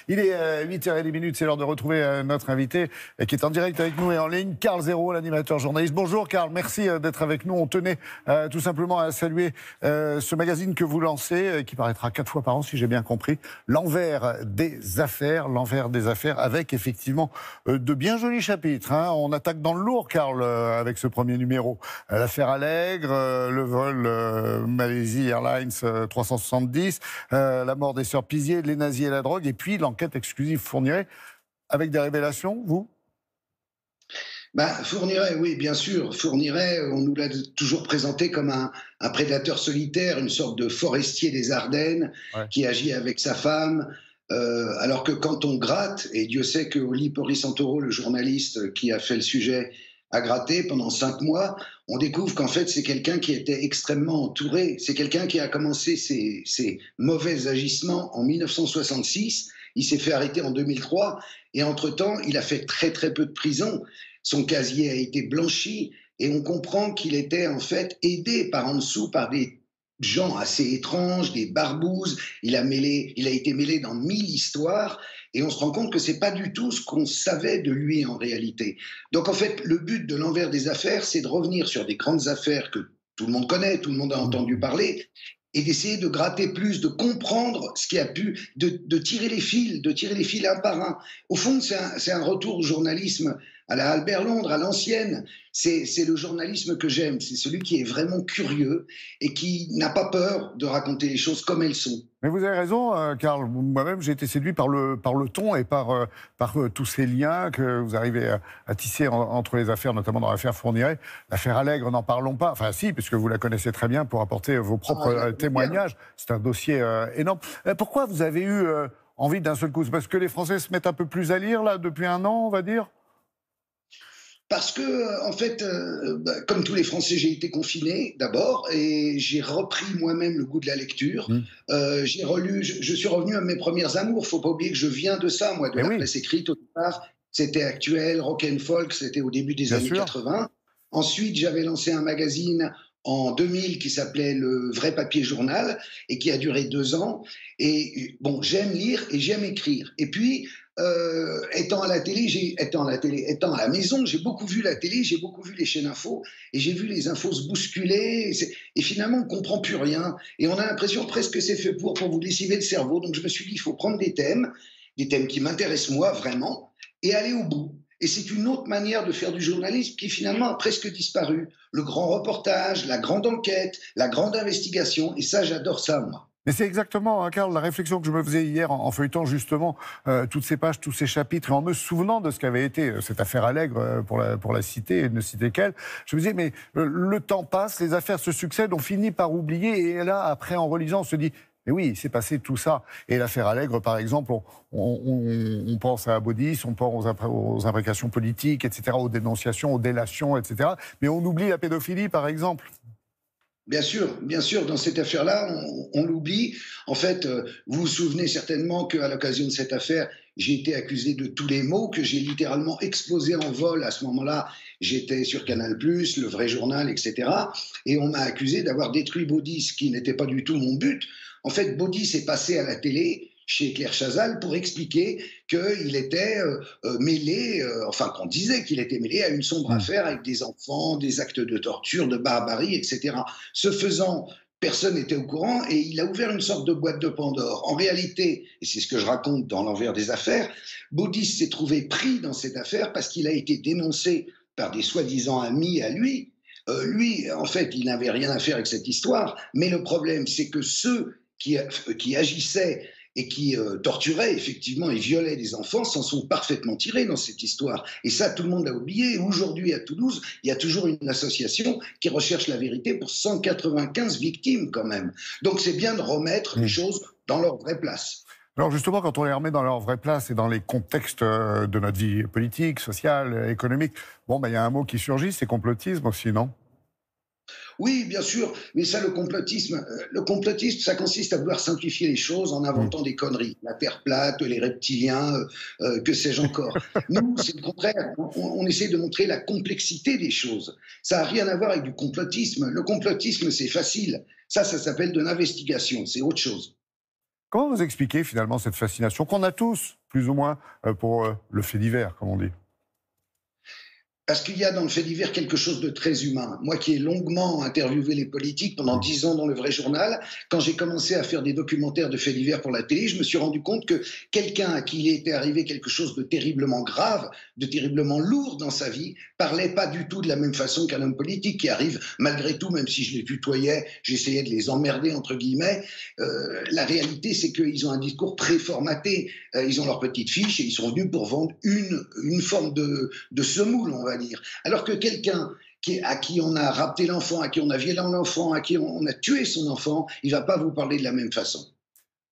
Il est 8h30, c'est l'heure de retrouver notre invité qui est en direct avec nous et en ligne, Karl Zéro, l'animateur journaliste. Bonjour Karl, merci d'être avec nous. On tenait tout simplement à saluer ce magazine que vous lancez, qui paraîtra 4 fois par an, si j'ai bien compris, l'envers des affaires, avec effectivement de bien jolis chapitres. On attaque dans le lourd, Karl, avec ce premier numéro. L'affaire Allègre, le vol Malaisie Airlines 370, la mort des sœurs Pizier, les nazis et la drogue, et puis l'enquête exclusive Fourniret, avec des révélations, vous ? Fourniret, oui, bien sûr. Fourniret, on nous l'a toujours présenté comme un prédateur solitaire, une sorte de forestier des Ardennes, ouais, qui agit avec sa femme. Alors que quand on gratte, et Dieu sait que Oli Porri-Santoro, le journaliste qui a fait le sujet, a gratté pendant 5 mois, on découvre qu'en fait c'est quelqu'un qui était extrêmement entouré. C'est quelqu'un qui a commencé ses mauvais agissements en 1966. Il s'est fait arrêter en 2003 et entre-temps, il a fait très très peu de prison. Son casier a été blanchi et on comprend qu'il était en fait aidé par en dessous par des gens assez étranges, des barbouzes. Il a été mêlé dans 1000 histoires et on se rend compte que c'est pas du tout ce qu'on savait de lui en réalité. Donc en fait, le but de l'envers des affaires, c'est de revenir sur des grandes affaires que tout le monde connaît, tout le monde a entendu parler, et d'essayer de gratter plus, de comprendre ce qui a pu, de tirer les fils un par un. Au fond, c'est un retour au journalisme à la Albert Londres, à l'ancienne. C'est le journalisme que j'aime, c'est celui qui est vraiment curieux et qui n'a pas peur de raconter les choses comme elles sont. Mais vous avez raison, Karl. Moi-même, j'ai été séduit par le ton et par tous ces liens que vous arrivez à tisser entre les affaires, notamment dans l'affaire Fourniret. L'affaire Allègre, n'en parlons pas. Enfin, si, puisque vous la connaissez très bien pour apporter vos propres témoignages. C'est un dossier énorme. Pourquoi vous avez eu envie d'un seul coup ? C'est parce que les Français se mettent un peu plus à lire, là, depuis un an, on va dire ? Parce que, en fait, comme tous les Français, j'ai été confiné d'abord et j'ai repris moi-même le goût de la lecture. J'ai relu, je suis revenu à mes premières amours. Faut pas oublier que je viens de ça, moi, de la presse écrite au départ. C'était Actuel, Rock and Folk, c'était au début des années 80. Ensuite, j'avais lancé un magazine en 2000 qui s'appelait Le Vrai Papier Journal et qui a duré 2 ans. Et bon, j'aime lire et j'aime écrire. Et puis, étant à la maison, j'ai beaucoup vu la télé, j'ai beaucoup vu les chaînes infos et j'ai vu les infos se bousculer et finalement on ne comprend plus rien et on a l'impression presque que c'est fait pour vous lessiver le cerveau. Donc je me suis dit il faut prendre des thèmes qui m'intéressent moi vraiment et aller au bout. Et c'est une autre manière de faire du journalisme qui finalement a presque disparu. Le grand reportage, la grande enquête, la grande investigation, et ça j'adore ça moi. Mais c'est exactement, Karl, la réflexion que je me faisais hier en feuilletant justement toutes ces pages, tous ces chapitres, et en me souvenant de ce qu'avait été cette affaire Allègre, pour la citer et ne citer qu'elle. Je me disais, mais le temps passe, les affaires se succèdent, on finit par oublier, et là, après, en relisant, on se dit, mais oui, il s'est passé tout ça. Et l'affaire Allègre, par exemple, on pense à Baudis, on pense aux imprécations politiques, etc., aux dénonciations, aux délations, etc. Mais on oublie la pédophilie, par exemple. Bien sûr, dans cette affaire-là, on l'oublie. En fait, vous vous souvenez certainement qu'à l'occasion de cette affaire, j'ai été accusé de tous les maux, que j'ai littéralement explosé en vol. À ce moment-là, j'étais sur Canal+, Le Vrai Journal, etc. Et on m'a accusé d'avoir détruit Baudis, ce qui n'était pas du tout mon but. En fait, Baudis est passé à la télé chez Claire Chazal pour expliquer qu'il était mêlé, qu'on disait qu'il était mêlé à une sombre affaire avec des enfants, des actes de torture, de barbarie, etc. Ce faisant, personne n'était au courant et il a ouvert une sorte de boîte de Pandore. En réalité, et c'est ce que je raconte dans l'envers des affaires, Baudis s'est trouvé pris dans cette affaire parce qu'il a été dénoncé par des soi-disant amis à lui. Lui, en fait, il n'avait rien à faire avec cette histoire, mais le problème, c'est que ceux qui agissaient et qui torturaient effectivement et violaient des enfants s'en sont parfaitement tirés dans cette histoire. Et ça, tout le monde l'a oublié. Aujourd'hui, à Toulouse, il y a toujours une association qui recherche la vérité pour 195 victimes quand même. Donc c'est bien de remettre les choses dans leur vraie place. Alors justement, quand on les remet dans leur vraie place et dans les contextes de notre vie politique, sociale, économique, il y a un mot qui surgit, c'est complotisme aussi, non ? Oui, bien sûr, mais ça, le complotisme, ça consiste à vouloir simplifier les choses en inventant des conneries. La Terre plate, les reptiliens, que sais-je encore. Nous, c'est le contraire. On essaie de montrer la complexité des choses. Ça n'a rien à voir avec du complotisme. Le complotisme, c'est facile. Ça s'appelle de l'investigation. C'est autre chose. Comment vous expliquez finalement cette fascination qu'on a tous, plus ou moins, pour le fait divers, comme on dit? Parce qu'il y a dans le fait divers quelque chose de très humain. Moi qui ai longuement interviewé les politiques pendant 10 ans dans le vrai journal, quand j'ai commencé à faire des documentaires de faits divers pour la télé, je me suis rendu compte que quelqu'un à qui il était arrivé quelque chose de terriblement grave, de terriblement lourd dans sa vie, parlait pas du tout de la même façon qu'un homme politique qui arrive, malgré tout, même si je les tutoyais, j'essayais de les emmerder, entre guillemets. La réalité, c'est qu'ils ont un discours préformaté. Ils ont leur petite fiche et ils sont venus pour vendre une forme de semoule, on va dire. Alors que quelqu'un à qui on a rapté l'enfant, à qui on a violé l'enfant, à qui on a tué son enfant, il ne va pas vous parler de la même façon.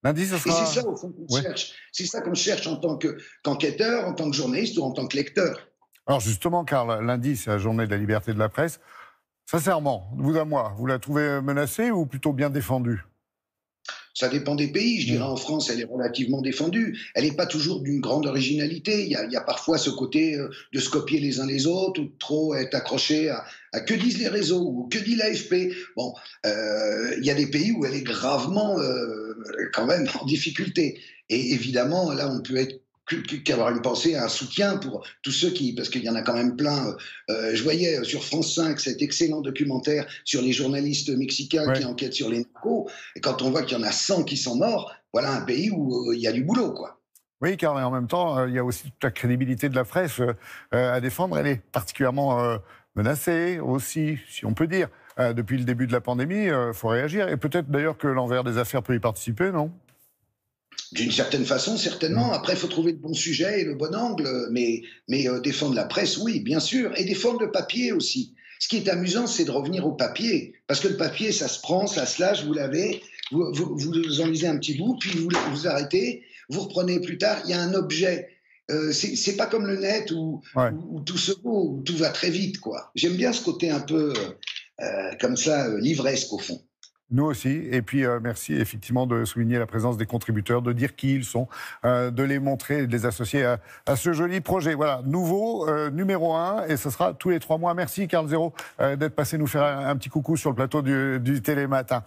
Lundi, ce Et c'est sera... ça, au fond, qu'on Ouais. cherche. C'est ça qu'on cherche en tant qu'enquêteur, en tant que journaliste ou en tant que lecteur. Alors justement, Karl, lundi, c'est la journée de la liberté de la presse. Sincèrement, vous à moi, vous la trouvez menacée ou plutôt bien défendue? Ça dépend des pays. Je dirais en France, elle est relativement défendue. Elle n'est pas toujours d'une grande originalité. Il y a parfois ce côté de se copier les uns les autres ou de trop être accroché à que disent les réseaux ou que dit l'AFP. Bon, il y a des pays où elle est gravement quand même en difficulté. Et évidemment, là, on peut être qu'avoir une pensée, un soutien pour tous ceux qui, parce qu'il y en a quand même plein. Je voyais sur France 5 cet excellent documentaire sur les journalistes mexicains qui enquêtent sur les narcos, et quand on voit qu'il y en a 100 qui sont morts, voilà un pays où il y a du boulot, quoi. Oui, car en même temps, il y a aussi toute la crédibilité de la presse à défendre. Elle est particulièrement menacée aussi, si on peut dire. Depuis le début de la pandémie, il faut réagir. Et peut-être d'ailleurs que l'envers des affaires peut y participer, non? D'une certaine façon, certainement. Après, il faut trouver le bon sujet et le bon angle. Mais défendre la presse, oui, bien sûr. Et défendre le papier aussi. Ce qui est amusant, c'est de revenir au papier. Parce que le papier, ça se prend, ça se lâche, vous l'avez, vous en lisez un petit bout, puis vous arrêtez, vous reprenez plus tard, il y a un objet. C'est pas comme le net où tout se vaut, où tout va très vite, quoi. J'aime bien ce côté un peu comme ça, livresque, au fond. Nous aussi. Et puis, merci effectivement de souligner la présence des contributeurs, de dire qui ils sont, de les montrer et de les associer à ce joli projet. Voilà, nouveau, numéro 1, et ce sera tous les 3 mois. Merci, Karl Zéro, d'être passé nous faire un petit coucou sur le plateau du Télématin.